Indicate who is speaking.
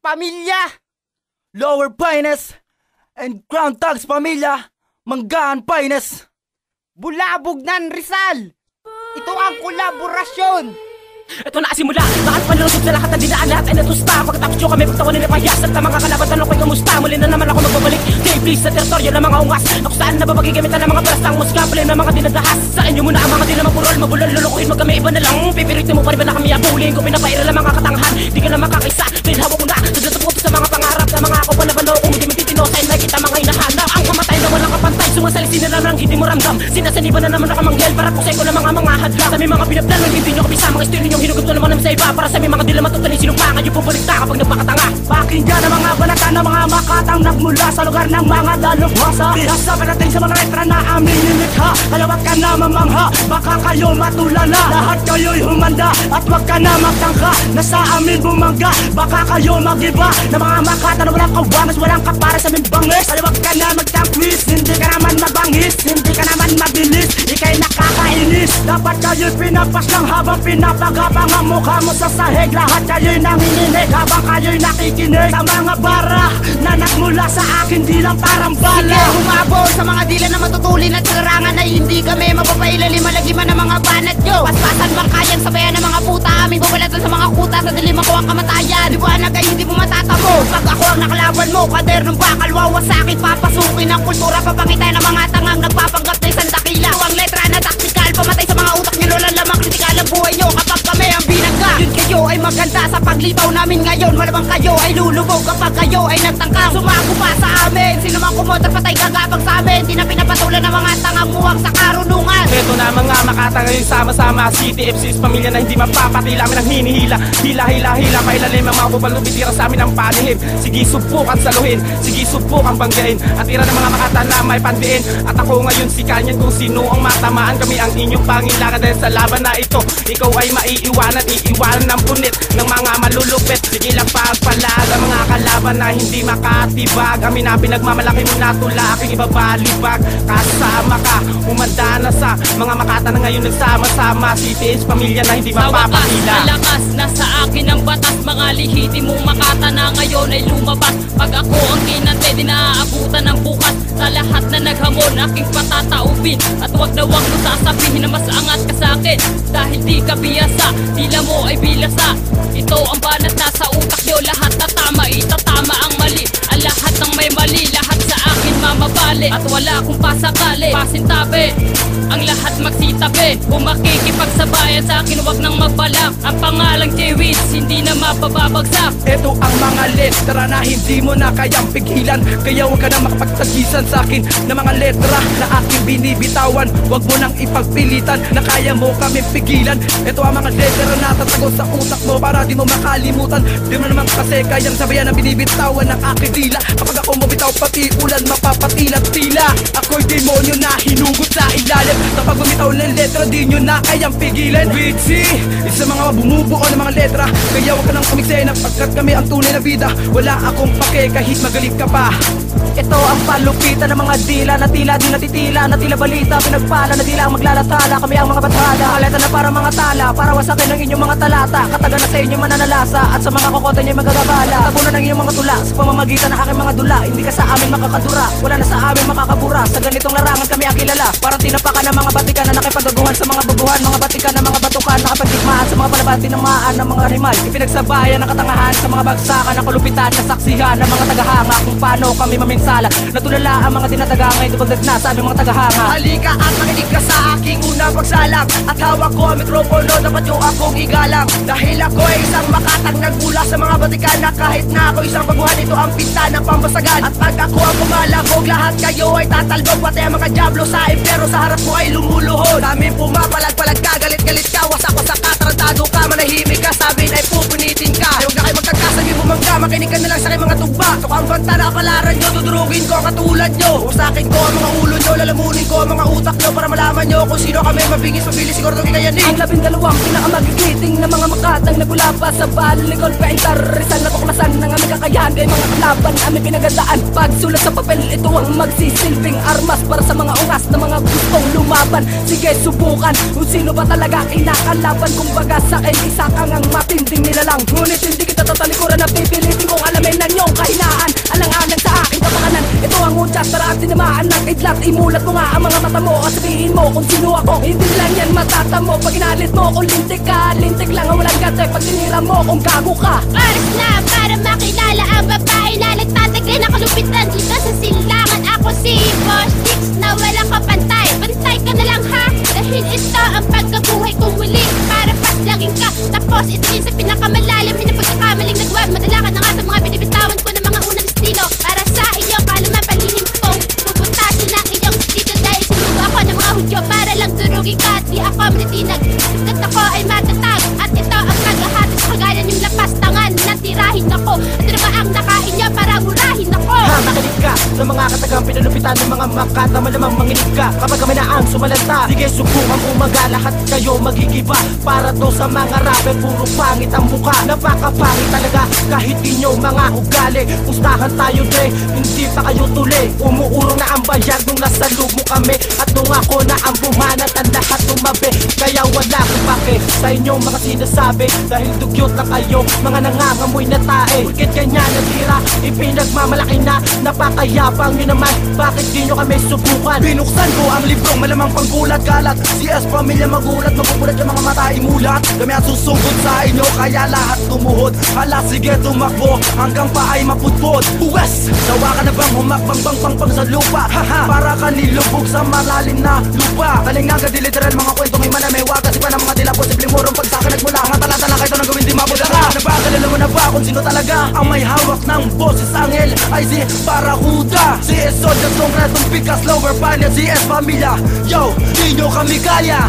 Speaker 1: pamilya!
Speaker 2: Lower Finest and Crown Tags pamilya, Manggaan Finest.
Speaker 1: Bulabog ng Rizal! Ito ang kolaborasyon!
Speaker 3: Ito na simula, lahat palulusog sa lahat ng dinaan, lahat ay natusta. Pagkatapos nyo kami pagtawanin na pahiyas at ang mga kalaban, tanong ko'y kamusta. Muli na naman ako magbabalik, please sa teritoryo ng mga ungas, na kung saan nababagigamitan ng mga balastang muskapulin ng mga dinadahas. Sa inyo muna ang mga di na mapurol, mabulol, lulukuhin magkami iba na lang. Pipiritin mo pa rin ba na kami abulin ko, pinapaira lang mga katanghan. Di ka na makakaisa, dahil hawak ko na nagdatupo sa mga pangarap na mga ako panabano. Kung hindi magtitinosa, nakita mga hinahanap. Ang kamatay na walang kapantay, sumasalisin na lang hindi mo ramdam. Sinasaniban na naman nakamanggel para kusay ko ng mga hadlang. Sa may mga pinabdalan, hindi nyo kabisa mga estilo nyong hinugot naman naman sa iba. Para sa may mga dila matutunin sinumpangan yung pubulikta kapag nagpakatanga. Pakinggan ang mga banata ng mga makatang nagmula sa lugar ng mga dalubhasa. Nasa panating sa mga letra na aming nilikha. Kaya wag ka na mamangha, baka kayo matulala. Lahat kayo'y humanda at wag ka na magtangka. Nasa amin bumangga, baka kayo magiba. Na mga makata na walang kawangas, walang kapara sa aming bangis. Kaya wag ka na magtangkwis, hindi ka naman magbangis, hindi ka naman mabilis, ikay nakakainis. Dapat kayo'y pinapas ng habang pinapagapang ang mukha mo sa sahig. Lahat kayo'y nanginginig habang kayo'y nakikinig sa mga bara na nagmula sa akin, di lang parang bala.
Speaker 1: Sige, humabol sa mga dila na matutulin at larangan ay hindi kami mapapailalim malagiman ng mga banat nyo. Paspasan bangkayan, sabayan ng mga puta, aming bubalatan sa mga kuta, sa dilim ako ang kamatayan. Liwanag ay hindi mo matatamo pag ako ang nakalaban mo. Kadernong bakal, wawasakin, papasukin ang kultura, papakitay ng mga tangang nagpapanggap na isang dakila. Ang letra na taktikal, pamatay sa mga utak nyo, lola lamang kritikal ang buhay nyo kapag kami ang binangga. Yun kayo ay maganda sa paglitaw namin ngayon, malamang kayo ay lulubog kapag kayo ay nagtangkang sumago pa sa amin. Sino mang kumontra patay gagapag sa amin, di na pinapatulan ng mga tangang muwang sa karunungan.
Speaker 3: Ito na mga makata ngayon sama-sama, City FC's pamilya na hindi mapapatila. Amin ang hinihila, hila-hila-hila, pailalim ang mga bupal lubitira sa amin ang panihim. Sige subukan saluhin, sige subukan banggain, at tira ng mga makata na may pandiin. At ako ngayon si Kanyan kung sino ang matamaan, kami ang inyong pangilangan. Dahil sa laban na ito, ikaw ay maiiwanan, iiwanan ng punit ng mga malulupit. Sige lang pagpalag ang mga kalaban na hindi makatibag. Kami na pinagmamalaki mo na tula, aking ibabalibag. Kasama ka, umanda na sa mga makata na ngayon nagsama-sama. City is pamilya na hindi mapapakila.
Speaker 4: Malakas na sa akin ang batas, mga lihiti mong makata na ngayon ay lumabas. Pag ako ang kinante, di naaabutan ng bukas. Sa lahat na naghamon, aking patataubin. At wag na wag mo sasabihin na mas angat ka sa akin, dahil di ka biyasa, tila mo ay bilasa. Ito ang banat na sa utak nyo, lahat na tama, itatama ang mali. Ang lahat ng may mali, lahat sa akin mamabali. At wala akong pasakali, pasintabi, ang lahat magsitabi. Kung makikipagsabayan sa akin, wag nang magbalak. Ang pangalang J-Wiz, hindi na mapababagsak.
Speaker 3: Ito ang mga letra na hindi mo na kayang pigilan, kaya huwag ka na makapagtagisan sa akin na mga letra na aking binibitawan. Huwag mo nang ipagpilitan na kaya mo kami pigilan. Ito ang mga letra na tatago sa utak mo para di mo makalimutan. Di mo naman kasi kayang sabayan ang binibitawan ng aking dila. Kapag ako mabitaw pati ulan, mapapatilat tila. Ako'y demonyo na hinugot sa ilalim. Kapag bumitaw ng letra, di nyo na kayang pigilan. Witsi, isa mga bumubuo ng mga letra, kaya huwag ka nang kumiksena pagkat kami ang tunay na vida. Wala akong pake kahit magaling ka pa.
Speaker 2: Ito ang palupitan ng mga dila na tila di natitila, na tila balita pinagpala, na tila ang maglalatala. Kami ang mga bathala, kaleta na para mga tala, para wasakin ang inyong mga talata. Kataga na sa inyong mananalasa, at sa mga kokote nyo'y magagabala. Tabunan ng inyong mga tula, sa pamamagitan ng aking mga dula. Hindi ka sa amin makakadura, wala na sa amin makakabura. Sa ganitong larangan kami ang kilala, parang tinapakan ng mga batikan na nakipagaguhan sa mga bubuhan. Mga batikan ng mga batukan, nakapagdigmaan sa mga palabati ng maan ng mga animal. Ipinagsabayan ng katangahan sa mga bagsakan, ng kalupitan, nasaksihan ng mga tagahanga. Kung paano kami maminsala, natulala ang mga dinadaga ngayon dubagdag na sa aming mga tagahanga.
Speaker 3: Halika at makinig ka sa aking unang pagsalang, at hawak ko ang mikropono, dapat yung akong igalang. Dahil ako ay isang makatang nagmula sa mga batikan, na kahit na ako isang baguhan, ito ang pinta ng pambasagan. At pag ako ang kumalabog, lahat kayo ay tatalbog, pati ang mga diablo sa impero sa harap ko ay lumuluhod. Dami pumapalag-palag ka, galit-galit ka, wasak-wasak ka, tarantado ka, manahimik ka, sabihin ay pupunitin ka. Huwag na kayo magkakasabi bumangga, makinig ka na lang sa aking mga tubo.
Speaker 2: ba? So ang banta na kapalaran nyo, dudurugin ko katulad nyo. Usakin ko ang mga ulo nyo, lalamunin ko ang mga utak nyo para malaman nyo kung sino kami. Mabilis, siguro itong kikayanin.
Speaker 3: Ang 12 pinakamagigiting na mga makatang nagula pa sa balikol Paintar, Rizal na tuklasan ng aming kakayahan kay mga kalaban aming pinagandaan. Pagsulat sa papel, ito ang magsisilbing armas para sa mga oras na mga gustong lumaban. Sige, subukan kung sino ba talaga kinakalaban. Kumbaga sa akin, isa kang ang matinding nilalang. Ngunit hindi kita tatalikuran na pipilitin kong alamin ng iyong kahinaan. Alang-alang sa aking kapakanan, ito ang udyas para at tinamaan ng idlat. Imulat mo nga ang mga mata mo at sabihin mo kung sino ako. Hindi lang yan matatamo pag inalit mo kung lintik ka. Lintik lang ang walang gate pag tinira mo kung gago ka.
Speaker 1: Oras na para makilala ang babae na nagtatagay na kalupitan dito sa silangan. Ako si Boss Dix na walang kapantay. Bantay ka na lang ha, dahil ito ang pagkabuhay kong muli. Para paslagin ka, tapos ito rin sa pinakamalalim na pagkakamaling nagwag. Madala ka na nga sa mga binibitawan ko ng mga unang estilo. Para sa iyong kaalaman palihim kong puputasin ang iyong dito. Dahil sinugo ako ng mga hudyo para lang durugin ka. At di ako manitinag, sagat ako ay matatag. At ito ang kagahati sa kagalan yung lapas tangan. Natirahin ako, at ano ba ang nakain niya para murahin ako?
Speaker 3: Ha, makinig ka sa mga katagang pinalupitan ng mga makata. Malamang manginig ka kapag kami na ang sumalanta. Sige, subukan umaga, lahat kayo magigiba. Para to sa mga rapper, puro pangit ang mukha. Napakapangit talaga kahit inyo mga ugali. Pustahan tayo dre, hindi pa kayo tuli. Umuurong na ang bayag nung nasa loob mo kami. At nung ako na ang bumanat, ang lahat tumabi. Kaya wala akong pake sa inyong mga sinasabi. Dahil dugyot na kayo, mga nangangamoy na tae. Bakit ganyan natira, ipinagmamalaki na. Napakayapang nyo naman, bakit di nyo kami subukan?
Speaker 2: Binuksan ko ang librong malamang panggulat kalat. CS pamilya magulat, mapupulat yung mga mata imulat. Kami ang susugod sa inyo, kaya lahat tumuhod. Hala sige tumakbo, hanggang pa ay maputpot. Uwes, nawa ka na bang humakbang pang sa lupa? Haha, para ka nilubog sa malalim na lupa. Talingang ka di literal, mga kwento may manamewa. Kasi pa ng mga tila, posibleng murong pagsaka nagmula. Mga talata lang kayo ito nang gawin di mabuda ka. Nabakalala mo na ba kung sino talaga ang may hawak ng boses? Angel ay si Barakuda. Si Esod at konkretong pikas, lower panel, si S Pamilya. Yo, di nyo kami kaya.